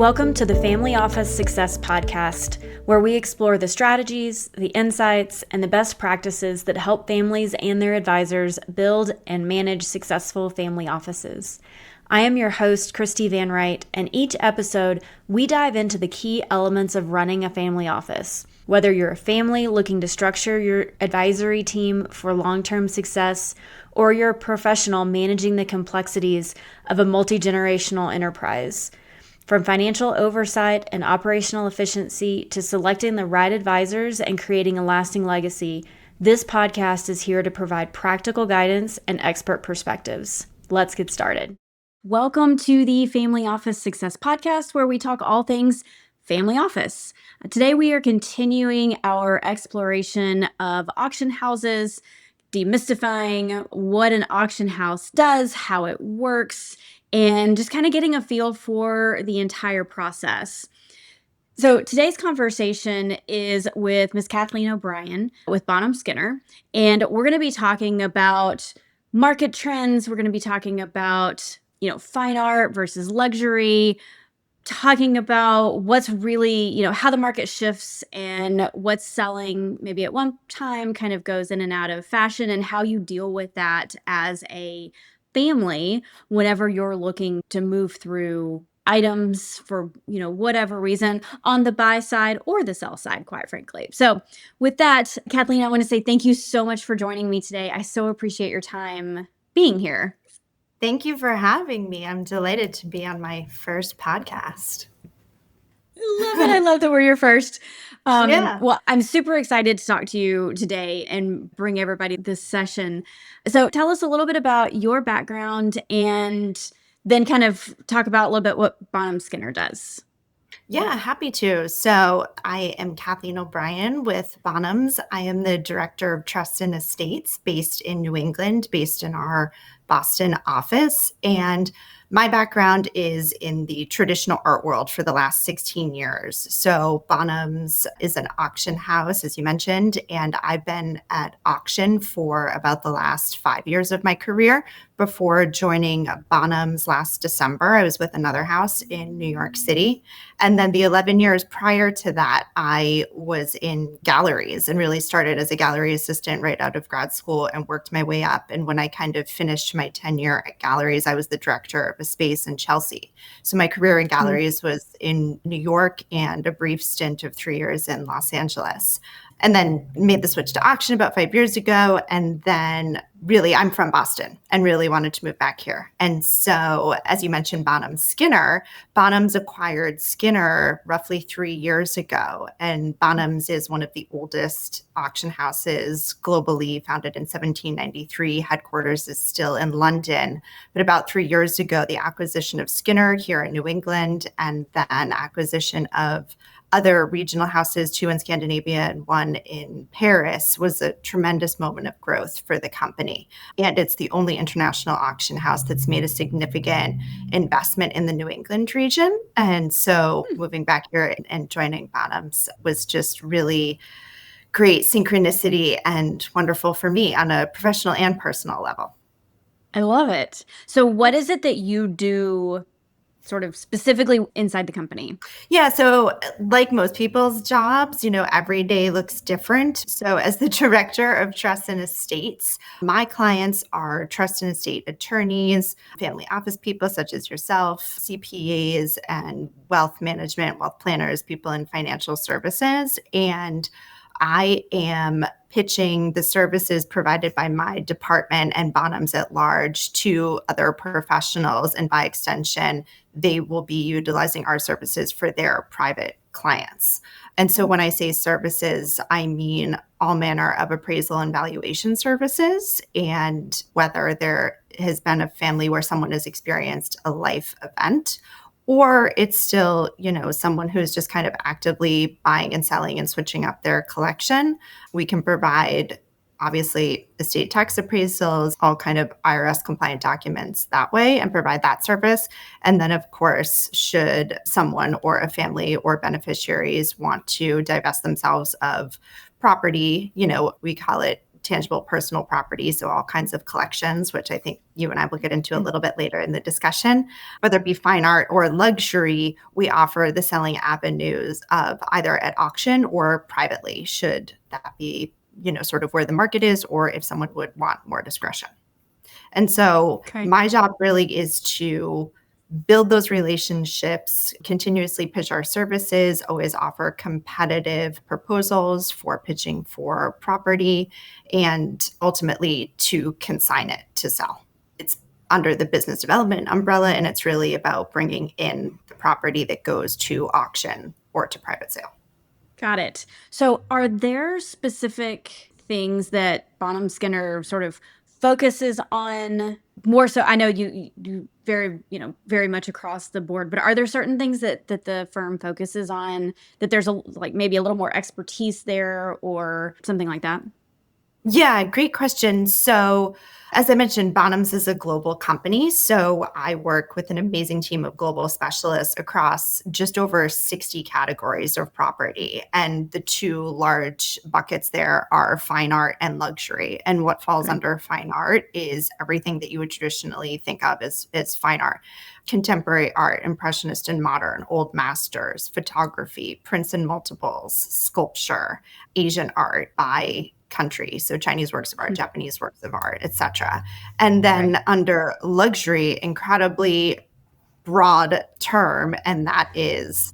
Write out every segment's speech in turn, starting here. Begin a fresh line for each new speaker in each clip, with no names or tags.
Welcome to the Family Office Success Podcast, where we explore the strategies, the insights, and the best practices that help families and their advisors build and manage successful family offices. I am your host, Christi Van Rite, and each episode, we dive into the key elements of running a family office. Whether you're a family looking to structure your advisory team for long-term success, or you're a professional managing the complexities of a multi-generational enterprise. From financial oversight and operational efficiency to selecting the right advisors and creating a lasting legacy, this podcast is here to provide practical guidance and expert perspectives. Let's get started. Welcome to the Family Office Success Podcast, where we talk all things family office. Today, we are continuing our exploration of auction houses, demystifying what an auction house does, how it works, and just kind of getting a feel for the entire process. So today's conversation is with Miss Kathleen O'Brien with Bonhams, and we're going to be talking about market trends. We're going to be talking about, fine art versus luxury, talking about what's really, how the market shifts and what's selling maybe at one time kind of goes in and out of fashion, and how you deal with that as a family whenever you're looking to move through items for, whatever reason on the buy side or the sell side, quite frankly. So with that, Kathleen, I want to say thank you so much for joining me today. I so appreciate your time being here.
Thank you for having me. I'm delighted to be on my first podcast.
I love it. I love that we're your first.
Yeah.
Well, I'm super excited to talk to you today and bring everybody this session. So tell us a little bit about your background and then kind of talk about a little bit what Bonhams does.
Yeah, happy to. So I am Kathleen O'Brien with Bonhams. I am the Director of Trust and Estates based in New England, based in our Boston office. And my background is in the traditional art world for the last 16 years. So Bonhams is an auction house, as you mentioned, and I've been at auction for about the last 5 years of my career. Before joining Bonhams last December, I was with another house in New York City. And then the 11 years prior to that, I was in galleries and really started as a gallery assistant right out of grad school and worked my way up. And when I kind of finished my tenure at galleries, I was the director of a space in Chelsea. So my career in galleries was in New York and a brief stint of 3 years in Los Angeles. And then made the switch to auction about 5 years ago. And then really, I'm from Boston and really wanted to move back here. And so, as you mentioned, Bonhams acquired Skinner roughly 3 years ago. And Bonhams is one of the oldest auction houses globally, founded in 1793. Headquarters is still in London. But about 3 years ago, the acquisition of Skinner here in New England, and then acquisition of other regional houses, 2 in Scandinavia and 1 in Paris, was a tremendous moment of growth for the company. And it's the only international auction house that's made a significant investment in the New England region. And so moving back here and joining Bonhams was just really great synchronicity and wonderful for me on a professional and personal level.
I love it. So what is it that you do sort of specifically inside the company?
Yeah. So like most people's jobs, every day looks different. So as the Director of Trust and Estates, my clients are trust and estate attorneys, family office people such as yourself, CPAs, and wealth management, wealth planners, people in financial services. And I am pitching the services provided by my department and Bonhams at large to other professionals. And by extension, they will be utilizing our services for their private clients. And so when I say services, I mean all manner of appraisal and valuation services. And whether there has been a family where someone has experienced a life event, or it's still, someone who's just kind of actively buying and selling and switching up their collection. We can provide, obviously, estate tax appraisals, all kind of IRS compliant documents that way, and provide that service. And then, of course, should someone or a family or beneficiaries want to divest themselves of property, we call it tangible personal property, so all kinds of collections, which I think you and I will get into a little bit later in the discussion. Whether it be fine art or luxury, we offer the selling avenues of either at auction or privately, should that be, sort of where the market is, or if someone would want more discretion. And so my job really is to build those relationships, continuously pitch our services, always offer competitive proposals for pitching for property, and ultimately to consign it to sell. It's under the business development umbrella, and it's really about bringing in the property that goes to auction or to private sale.
Got it. So are there specific things that Bonham Skinner sort of focuses on more so? I know you very much across the board, but are there certain things that the firm focuses on that there's maybe a little more expertise there or something like that?
Yeah, great question. So, as I mentioned, Bonhams is a global company. So, I work with an amazing team of global specialists across just over 60 categories of property. And the two large buckets there are fine art and luxury. And what falls under fine art is everything that you would traditionally think of as fine art: contemporary art, impressionist and modern, old masters, photography, prints and multiples, sculpture, Asian art by country, so Chinese works of art, Japanese works of art, etc. And then under luxury, incredibly broad term, and that is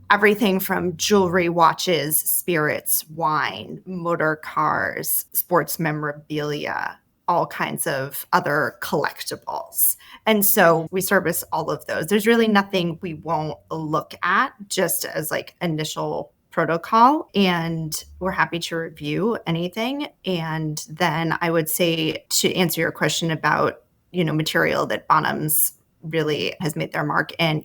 everything from jewelry, watches, spirits, wine, motor cars, sports memorabilia, all kinds of other collectibles. And so we service all of those. There's really nothing we won't look at just as initial protocol, and we're happy to review anything. And then I would say, to answer your question about, material that Bonhams really has made their mark. And,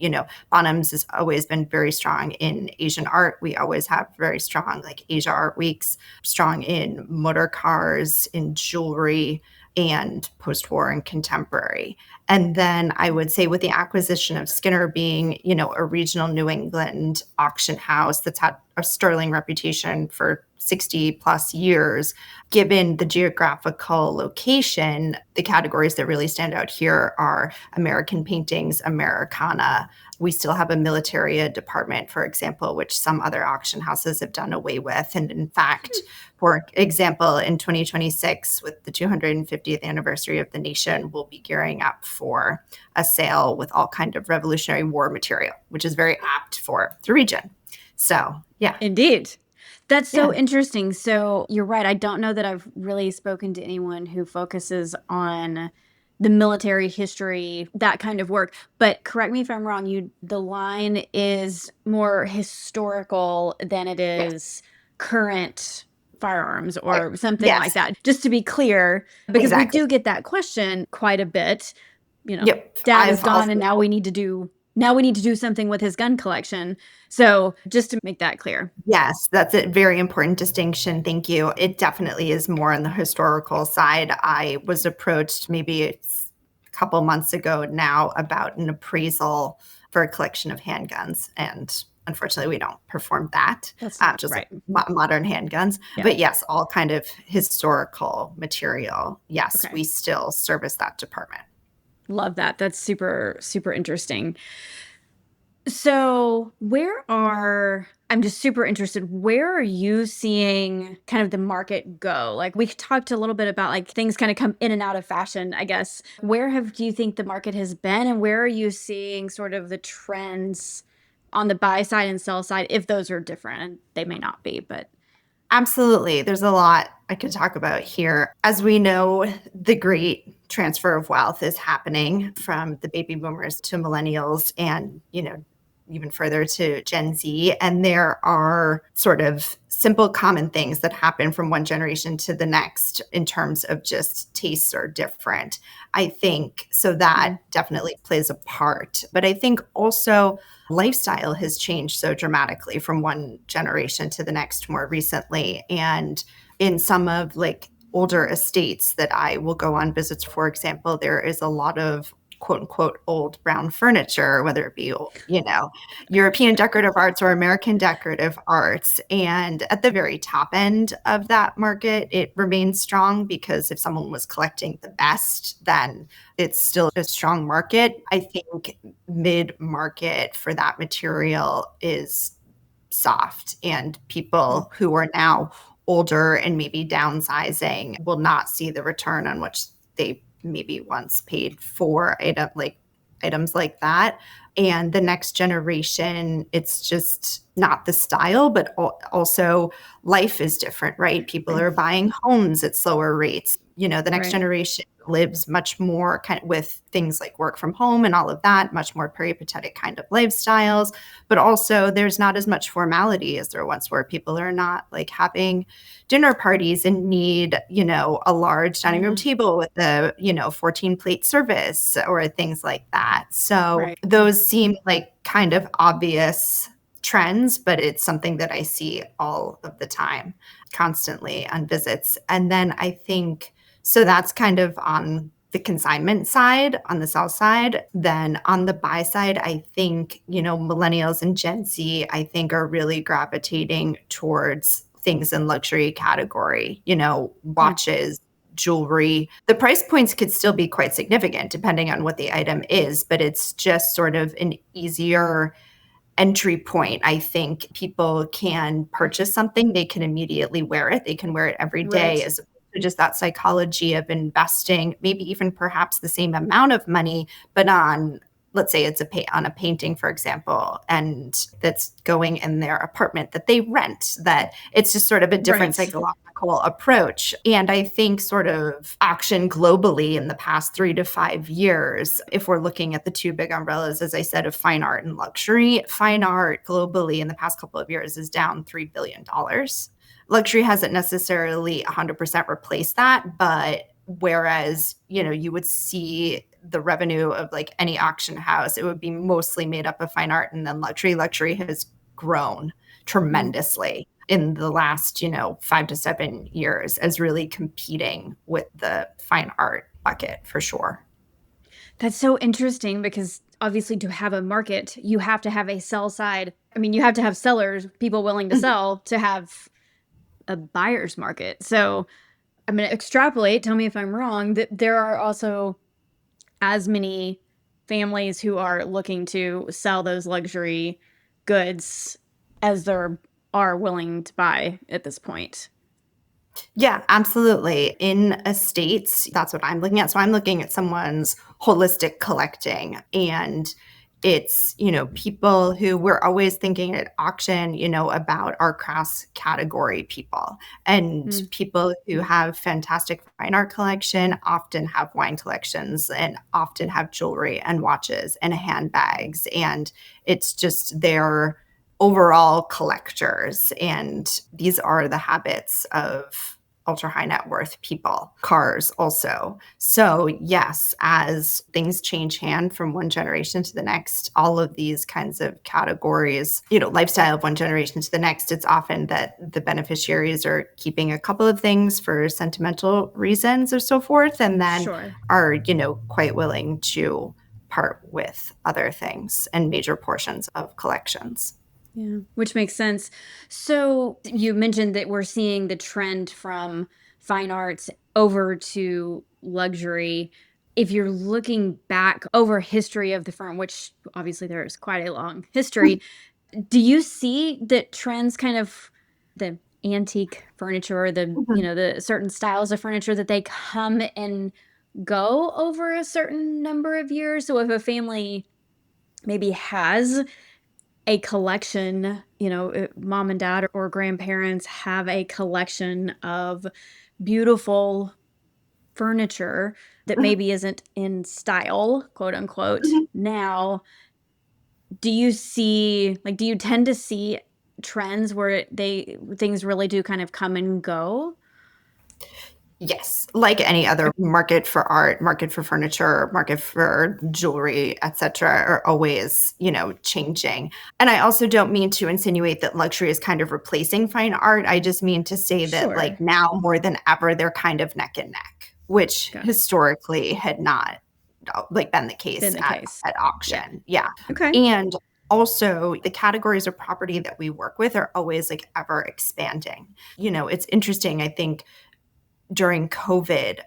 Bonhams has always been very strong in Asian art. We always have very strong Asia Art Weeks, strong in motor cars, in jewelry, and post-war and contemporary. And then I would say, with the acquisition of Skinner being, a regional New England auction house that's had a sterling reputation for 60 plus years, given the geographical location, the categories that really stand out here are American paintings, Americana. We still have a militaria department, for example, which some other auction houses have done away with. And in fact, for example, in 2026, with the 250th anniversary of the nation, we'll be gearing up for a sale with all kind of Revolutionary War material, which is very apt for the region. So, yeah.
Indeed. That's so interesting. So you're right. I don't know that I've really spoken to anyone who focuses on the military history, that kind of work. But correct me if I'm wrong, the line is more historical than it is current firearms or something like that. Just to be clear, because we do get that question quite a bit. Dad is gone, and now we need to do something with his gun collection. So just to make that clear.
Yes, that's a very important distinction. Thank you. It definitely is more on the historical side. I was approached maybe a couple months ago now about an appraisal for a collection of handguns. And unfortunately, we don't perform that.
That's
just modern handguns. Yeah. But yes, all kind of historical material. Yes, we still service that department.
Love that. That's super, super interesting. So I'm just super interested, where are you seeing kind of the market go? We talked a little bit about things kind of come in and out of fashion, I guess. Where do you think the market has been, and where are you seeing sort of the trends on the buy side and sell side, if those are different? They may not be, but.
Absolutely. There's a lot I could talk about here. As we know, the great transfer of wealth is happening from the baby boomers to millennials and, even further to Gen Z. And there are sort of simple common things that happen from one generation to the next in terms of just tastes are different. I think so that definitely plays a part. But I think also lifestyle has changed so dramatically from one generation to the next more recently. And in some of older estates that I will go on visits, for example, there is a lot of quote unquote old brown furniture, whether it be, European decorative arts or American decorative arts. And at the very top end of that market, it remains strong because if someone was collecting the best, then it's still a strong market. I think mid-market for that material is soft, and people who are now older and maybe downsizing will not see the return on which they maybe once paid for items like that. And the next generation, it's just not the style, but also life is different, right? People are buying homes at slower rates. The next generation lives much more kind of with things like work from home and all of that, much more peripatetic kind of lifestyles. But also there's not as much formality as there once were. People are not like having dinner parties and need, a large dining room table with a, 14 plate service or things like that. So those seem like kind of obvious trends, but it's something that I see all of the time, constantly on visits. And then I think, so that's kind of on the consignment side, on the sell side. Then on the buy side, I think, millennials and Gen Z, I think are really gravitating towards things in luxury category, watches, jewelry. The price points could still be quite significant depending on what the item is, but it's just sort of an easier entry point. I think people can purchase something, they can immediately wear it, they can wear it every day, as opposed to just that psychology of investing maybe even perhaps the same amount of money, but on, let's say it's on a painting, for example, and that's going in their apartment that they rent, that it's just sort of a different psychological approach. And I think sort of auction globally in the past 3 to 5 years, if we're looking at the two big umbrellas, as I said, of fine art and luxury, fine art globally in the past couple of years is down $3 billion. Luxury hasn't necessarily 100% replaced that, but whereas, you would see the revenue of like any auction house, it would be mostly made up of fine art and then luxury. Luxury has grown tremendously in the last, 5 to 7 years as really competing with the fine art bucket for sure.
That's so interesting because obviously to have a market, you have to have a sell side. I mean, you have to have sellers, people willing to sell to have a buyer's market. So I'm going to extrapolate, tell me if I'm wrong, that there are also as many families who are looking to sell those luxury goods as there are willing to buy at this point.
Yeah, absolutely. In estates, that's what I'm looking at. So I'm looking at someone's holistic collecting, and it's, people who we're always thinking at auction, about our cross category people, and people who have fantastic fine art collection often have wine collections and often have jewelry and watches and handbags. And it's just their overall collectors. And these are the habits of ultra high net worth people. Cars also. So yes, as things change hand from one generation to the next, all of these kinds of categories, lifestyle of one generation to the next, it's often that the beneficiaries are keeping a couple of things for sentimental reasons or so forth, and then are, quite willing to part with other things and major portions of collections.
Yeah, which makes sense. So you mentioned that we're seeing the trend from fine arts over to luxury. If you're looking back over history of the firm, which obviously there is quite a long history, do you see that trends kind of the antique furniture or the, the certain styles of furniture that they come and go over a certain number of years? So if a family maybe has a collection, mom and dad or grandparents have a collection of beautiful furniture that maybe isn't in style, quote unquote. Now, do you tend to see trends where things really do kind of come and go?
Yes, like any other market for art, market for furniture, market for jewelry, etc., are always, changing. And I also don't mean to insinuate that luxury is kind of replacing fine art. I just mean to say that like now more than ever, they're kind of neck and neck, which historically had not like been the case at auction. Yeah.
Okay.
And also the categories of property that we work with are always like ever expanding. It's interesting. I think during COVID,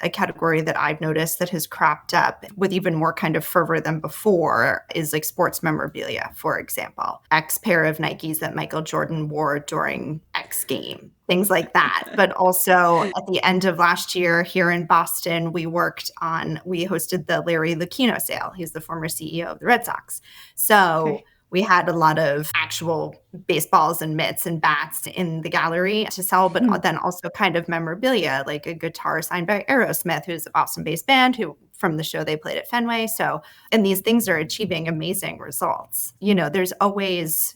a category that I've noticed that has cropped up with even more kind of fervor than before is like sports memorabilia, for example. X pair of Nikes that Michael Jordan wore during X game, things like that. But also at the end of last year here in Boston, we hosted the Larry Lucchino sale. He's the former CEO of the Red Sox. So we had a lot of actual baseballs and mitts and bats in the gallery to sell, but then also kind of memorabilia, like a guitar signed by Aerosmith, who's a Boston-based band who from the show they played at Fenway. So, and these things are achieving amazing results. There's always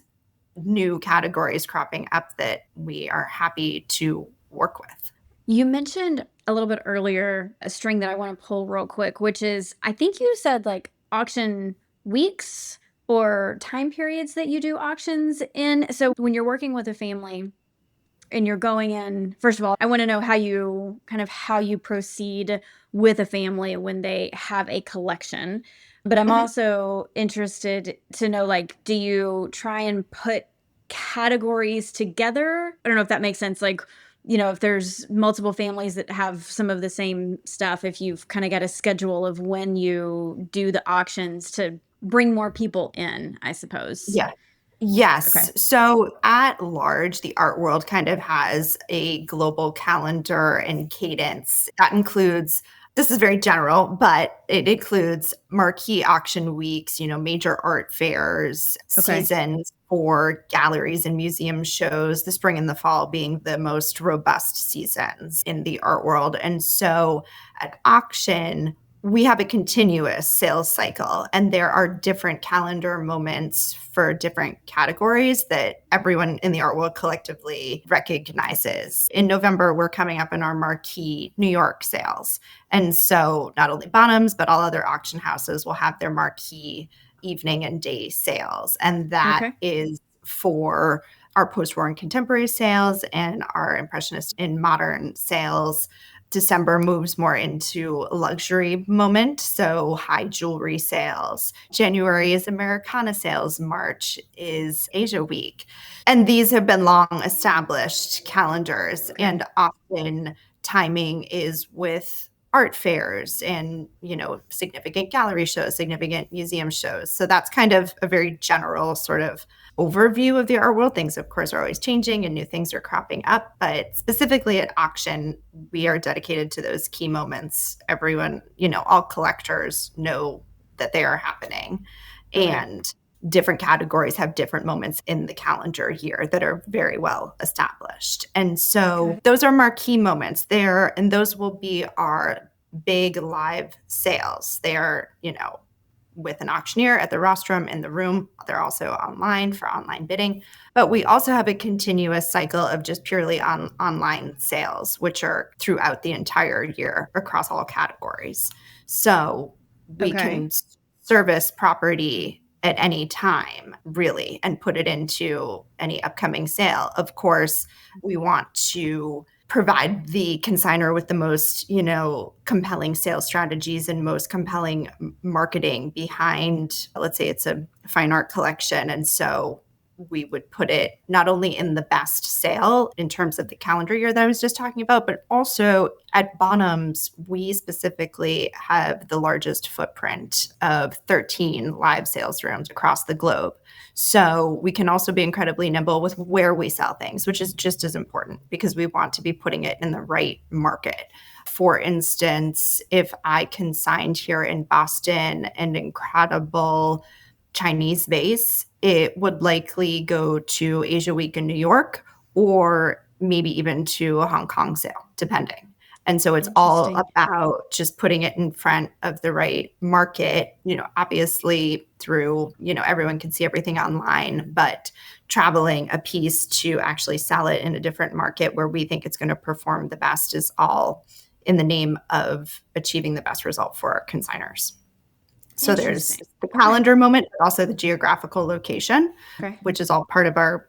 new categories cropping up that we are happy to work with.
You mentioned a little bit earlier a string that I want to pull real quick, which is, I think you said like auction weeks or time periods that you do auctions in. So when you're working with a family and you're going in, first of all, I want to know how you proceed with a family when they have a collection. But I'm also interested to know, like, do you try and put categories together? I don't know if that makes sense. Like, if there's multiple families that have some of the same stuff, if you've kind of got a schedule of when you do the auctions to bring more people in, I suppose.
Yeah. Yes.
Okay.
So at large, the art world kind of has a global calendar and cadence that includes, this is very general, but it includes marquee auction weeks, major art fairs, seasons for galleries and museum shows, the spring and the fall being the most robust seasons in the art world. And so at auction, we have a continuous sales cycle, and there are different calendar moments for different categories that everyone in the art world collectively recognizes. In November, we're coming up in our marquee New York sales. And so not only Bonhams, but all other auction houses will have their marquee evening and day sales. And that is for our post-war and contemporary sales and our impressionist and modern sales. December moves more into a luxury moment, so high jewelry sales. January is Americana sales. March is Asia Week. And these have been long established calendars, and often timing is with art fairs and, significant gallery shows, significant museum shows. So that's kind of a very general sort of overview of the art world. Things, of course, are always changing and new things are cropping up. But specifically at auction, we are dedicated to those key moments. Everyone, all collectors know that they are happening. And different categories have different moments in the calendar year that are very well established. And so those are marquee moments there, and those will be our big live sales. They are, with an auctioneer at the rostrum in the room. They're also online for online bidding. But we also have a continuous cycle of just purely online sales, which are throughout the entire year across all categories. So we can service property at any time, really, and put it into any upcoming sale. Of course, we want to provide the consignor with the most, compelling sales strategies and most compelling marketing behind, let's say it's a fine art collection. And so we would put it not only in the best sale in terms of the calendar year that I was just talking about, but also at Bonhams, we specifically have the largest footprint of 13 live sales rooms across the globe. So we can also be incredibly nimble with where we sell things, which is just as important because we want to be putting it in the right market. For instance, if I consigned here in Boston an incredible Chinese vase, it would likely go to Asia Week in New York or maybe even to a Hong Kong sale, depending. And so it's all about just putting it in front of the right market, obviously through, everyone can see everything online, but traveling a piece to actually sell it in a different market where we think it's going to perform the best is all in the name of achieving the best result for our consignors. So there's the calendar moment, but also the geographical location, which is all part of our,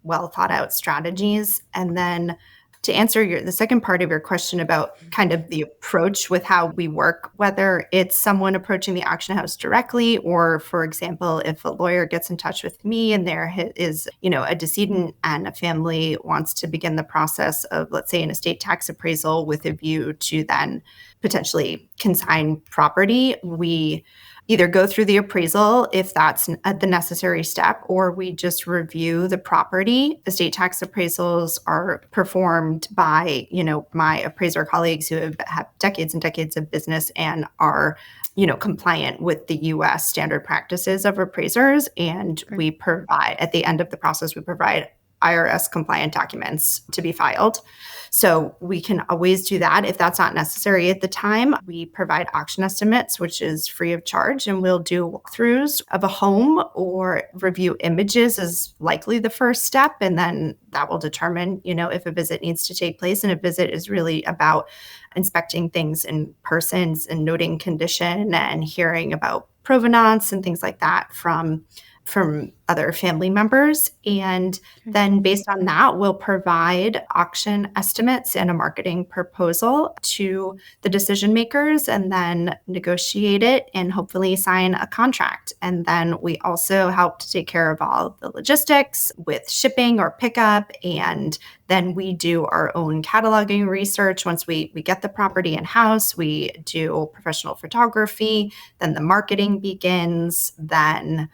well thought out strategies. And then to answer the second part of your question about kind of the approach with how we work, whether it's someone approaching the auction house directly, or for example, if a lawyer gets in touch with me and there is, a decedent and a family wants to begin the process of, let's say, an estate tax appraisal with a view to then potentially consign property, we either go through the appraisal if that's the necessary step, or we just review the property. Estate tax appraisals are performed by, my appraiser colleagues who have decades and decades of business and are, compliant with the U.S. standard practices of appraisers. And we provide, at the end of the process, we provide IRS compliant documents to be filed. So we can always do that. If that's not necessary at the time, we provide auction estimates, which is free of charge, and we'll do walkthroughs of a home or review images is likely the first step. And then that will determine, if a visit needs to take place. And a visit is really about inspecting things in persons and noting condition and hearing about provenance and things like that from other family members. And then based on that, we'll provide auction estimates and a marketing proposal to the decision makers and then negotiate it and hopefully sign a contract. And then we also help to take care of all the logistics with shipping or pickup. And then we do our own cataloging research. Once we get the property in-house, we do professional photography, then the marketing begins, then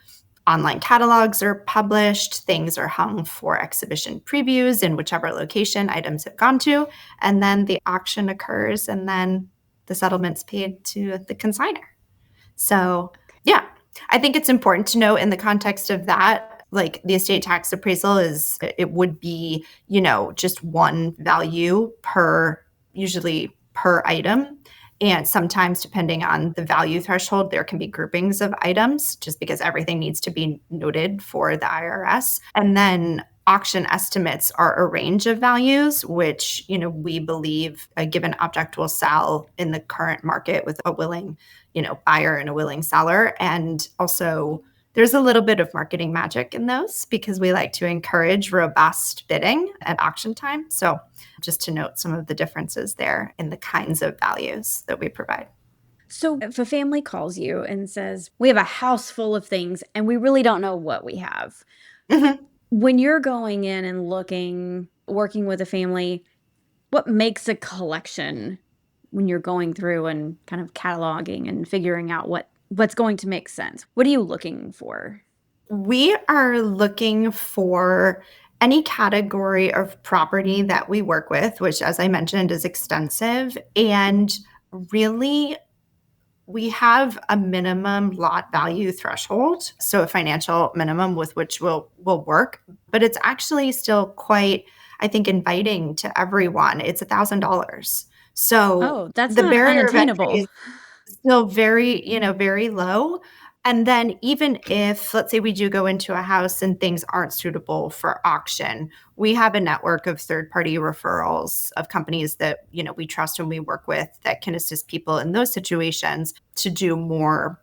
online catalogs are published, things are hung for exhibition previews in whichever location items have gone to, and then the auction occurs, and then the settlement's paid to the consignor. So, yeah, I think it's important to know in the context of that, like the estate tax appraisal it would be, just one value usually per item. And sometimes, depending on the value threshold, there can be groupings of items just because everything needs to be noted for the IRS. And then auction estimates are a range of values, which, we believe a given object will sell in the current market with a willing, buyer and a willing seller. And also, there's a little bit of marketing magic in those because we like to encourage robust bidding at auction time. So just to note some of the differences there in the kinds of values that we provide.
So if a family calls you and says, we have a house full of things and we really don't know what we have.
Mm-hmm.
When you're going in and working with a family, what makes a collection when you're going through and kind of cataloging and figuring out what's going to make sense? What are you looking for?
We are looking for any category of property that we work with, which, as I mentioned, is extensive. And really, we have a minimum lot value threshold, so a financial minimum with which we'll work. But it's actually still quite, I think, inviting to everyone. It's $1,000. So
That's
the
not
barrier of entry
unattainable.
is still very, very low. And then even if, let's say we do go into a house and things aren't suitable for auction, we have a network of third-party referrals of companies that, we trust and we work with that can assist people in those situations to do more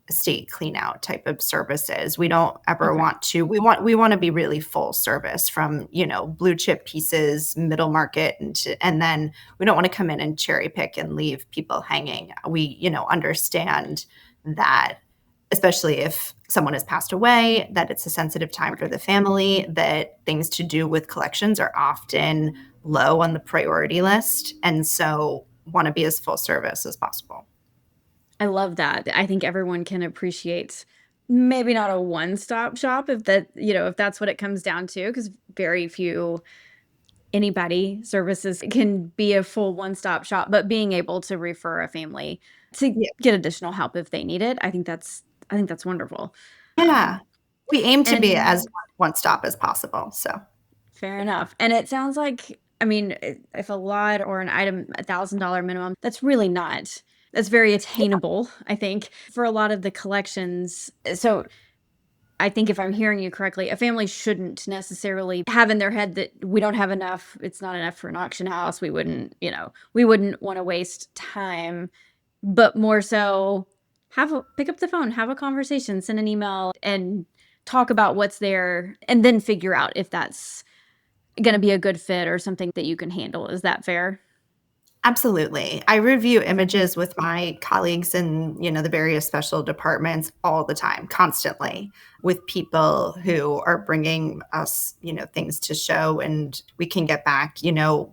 estate clean out type of services. We don't ever want to, we want to be really full service from, blue chip pieces, middle market, and then we don't want to come in and cherry pick and leave people hanging. We, understand that, especially if someone has passed away, that it's a sensitive time for the family, that things to do with collections are often low on the priority list. And so want to be as full service as possible.
I love that. I think everyone can appreciate maybe not a one-stop shop if that's what it comes down to, because very few anybody services can be a full one-stop shop, but being able to refer a family to get additional help if they need it, I think that's wonderful.
Yeah. We aim to be as
And
one stop as possible. So
fair enough. And it sounds like, if a lot or an item, $1,000 minimum, that's very attainable, I think, for a lot of the collections. So I think if I'm hearing you correctly, a family shouldn't necessarily have in their head that we don't have enough. It's not enough for an auction house. We wouldn't want to waste time, but more so pick up the phone, have a conversation, send an email and talk about what's there and then figure out if that's going to be a good fit or something that you can handle. Is that fair?
Absolutely. I review images with my colleagues in, the various special departments all the time, constantly, with people who are bringing us, things to show, and we can get back,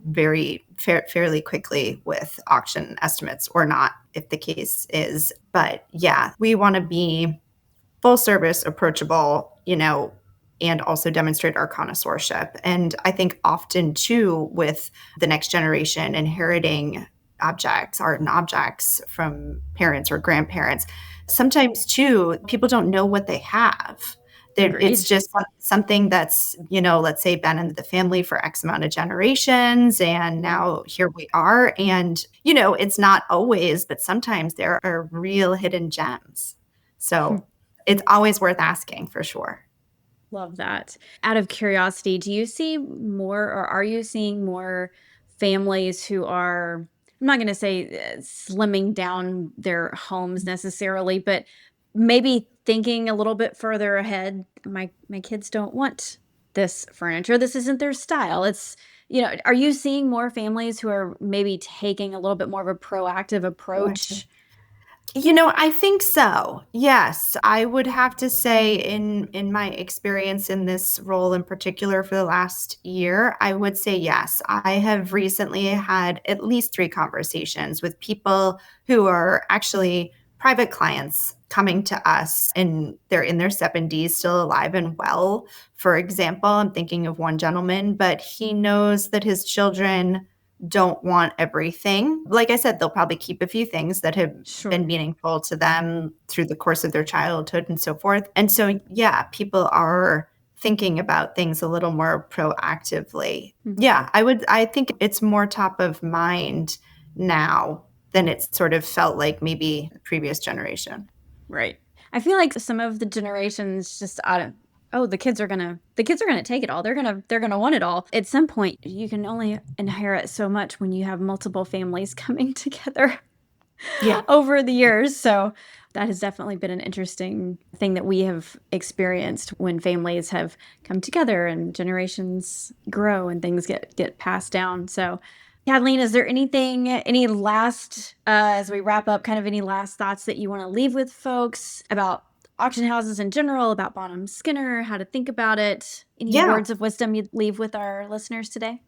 very fairly quickly with auction estimates or not, if the case is. But yeah, we want to be full service, approachable, and also demonstrate our connoisseurship. And I think often too, with the next generation inheriting objects, art and objects from parents or grandparents, sometimes too, people don't know what they have. It's
Agreed.
just something that's, let's say been in the family for X amount of generations. And now here we are. And, it's not always, but sometimes there are real hidden gems. So it's always worth asking for sure.
Love that. Out of curiosity, do you see more or are you seeing more families who are, I'm not going to say slimming down their homes necessarily, but maybe thinking a little bit further ahead? My kids don't want this furniture. This isn't their style. Are you seeing more families who are maybe taking a little bit more of a proactive approach?
I think so. Yes, I would have to say in my experience in this role in particular for the last year, I would say yes. I have recently had at least 3 conversations with people who are actually private clients coming to us, and they're in their 70s, still alive and well. For example, I'm thinking of one gentleman, but he knows that his children don't want everything. Like I said, they'll probably keep a few things that have
Sure.
been meaningful to them through the course of their childhood and so forth. And so, yeah, people are thinking about things a little more proactively.
Mhm.
Yeah, I think it's more top of mind now than it sort of felt like maybe the previous generation.
Right. I feel like some of the generations just the kids are gonna take it all. They're gonna want it all. At some point, you can only inherit so much when you have multiple families coming together
Yeah.
over the years. So that has definitely been an interesting thing that we have experienced when families have come together and generations grow and things get passed down. So Kathleen, is there any last, as we wrap up, kind of any last thoughts that you want to leave with folks about auction houses in general, about Bonham Skinner, how to think about it? Any
Yeah.
words of wisdom you'd leave with our listeners today?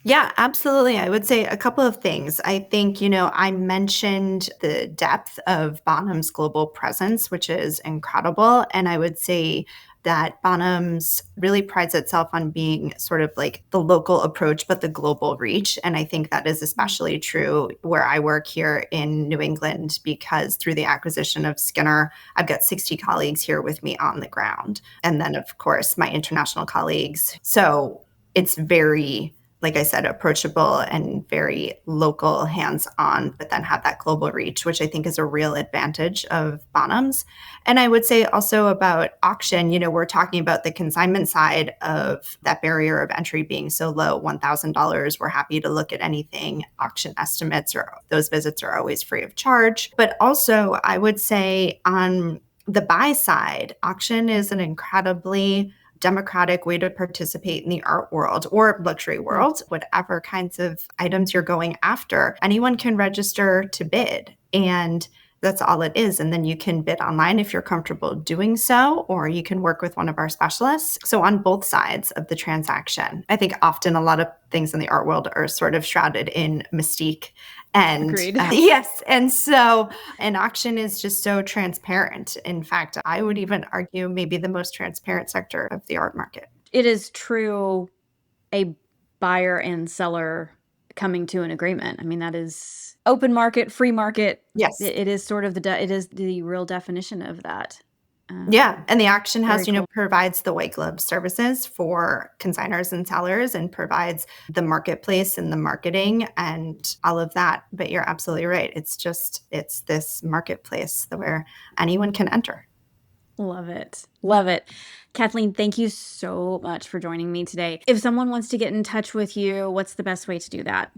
Yeah, absolutely. I would say a couple of things. I think, I mentioned the depth of Bonham's global presence, which is incredible. And I would say that Bonham's really prides itself on being sort of like the local approach, but the global reach. And I think that is especially true where I work here in New England, because through the acquisition of Skinner, I've got 60 colleagues here with me on the ground. And then, of course, my international colleagues. So it's very, like I said, approachable and very local, hands-on, but then have that global reach, which I think is a real advantage of Bonhams. And I would say also about auction, we're talking about the consignment side of that barrier of entry being so low, $1,000. We're happy to look at anything. Auction estimates, or those visits are always free of charge. But also, I would say on the buy side, auction is an incredibly democratic way to participate in the art world or luxury world, whatever kinds of items you're going after. Anyone can register to bid, and that's all it is. And then you can bid online if you're comfortable doing so, or you can work with one of our specialists. So on both sides of the transaction, I think often a lot of things in the art world are sort of shrouded in mystique. And
Agreed.
yes. And so an auction is just so transparent. In fact, I would even argue maybe the most transparent sector of the art market.
It is true, a buyer and seller coming to an agreement. I mean, that is open market, free market.
Yes.
It is sort of it is the real definition of that.
Yeah. And the auction house,
Very cool.
provides the white glove services for consigners and sellers, and provides the marketplace and the marketing and all of that. But you're absolutely right. It's this marketplace where anyone can enter.
Love it. Love it. Kathleen, thank you so much for joining me today. If someone wants to get in touch with you, what's the best way to do that?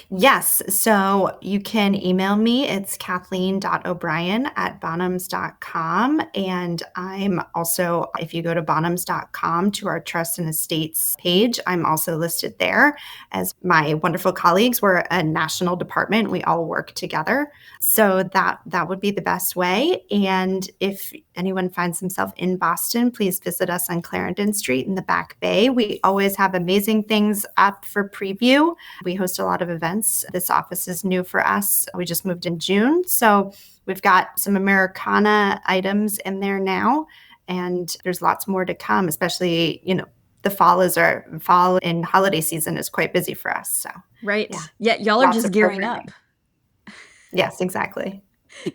Yes. So you can email me. It's kathleen.o'brien@bonhams.com. And I'm also, if you go to bonhams.com to our trust and estates page, I'm also listed there as my wonderful colleagues. We're a national department. We all work together. So that would be the best way. And if anyone finds themselves in Boston, please visit us on Clarendon Street in the Back Bay. We always have amazing things up for preview. We host a lot of events. This office is new for us. We just moved in June. So we've got some Americana items in there now, and there's lots more to come, especially, the fall and holiday season is quite busy for us. So
Right. Yeah, y'all are just gearing up.
Yes, exactly.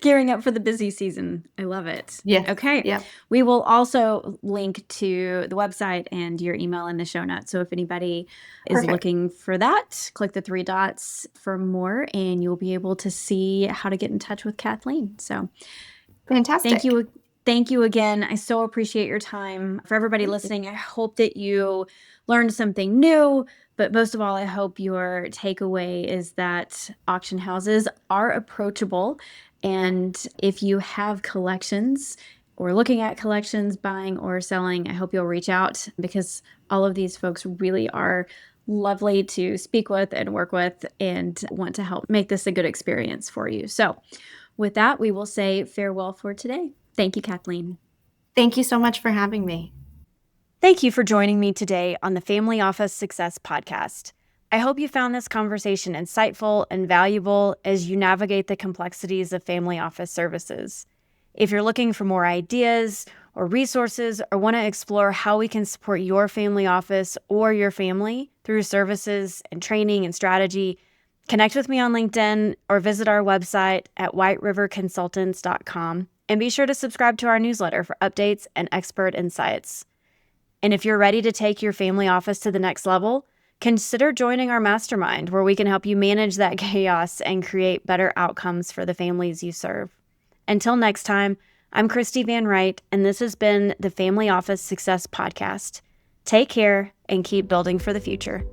Gearing up for the busy season. I love it.
Yeah.
Okay.
Yeah.
We will also link to the website and your email in the show notes. So if anybody is looking for that, click the 3 dots for more, and you'll be able to see how to get in touch with Kathleen. So
fantastic.
Thank you again. I so appreciate your time. For everybody listening, I hope that you learned something new, but most of all, I hope your takeaway is that auction houses are approachable. And if you have collections or looking at collections, buying or selling, I hope you'll reach out, because all of these folks really are lovely to speak with and work with and want to help make this a good experience for you. So with that, we will say farewell for today. Thank you, Kathleen.
Thank you so much for having me.
Thank you for joining me today on the Family Office Success Podcast. I hope you found this conversation insightful and valuable as you navigate the complexities of family office services. If you're looking for more ideas or resources, or want to explore how we can support your family office or your family through services and training and strategy, connect with me on LinkedIn or visit our website at whiteriverconsultants.com, and be sure to subscribe to our newsletter for updates and expert insights. And if you're ready to take your family office to the next level, consider joining our mastermind, where we can help you manage that chaos and create better outcomes for the families you serve. Until next time, I'm Christi Van Rite, and this has been the Family Office Success Podcast. Take care and keep building for the future.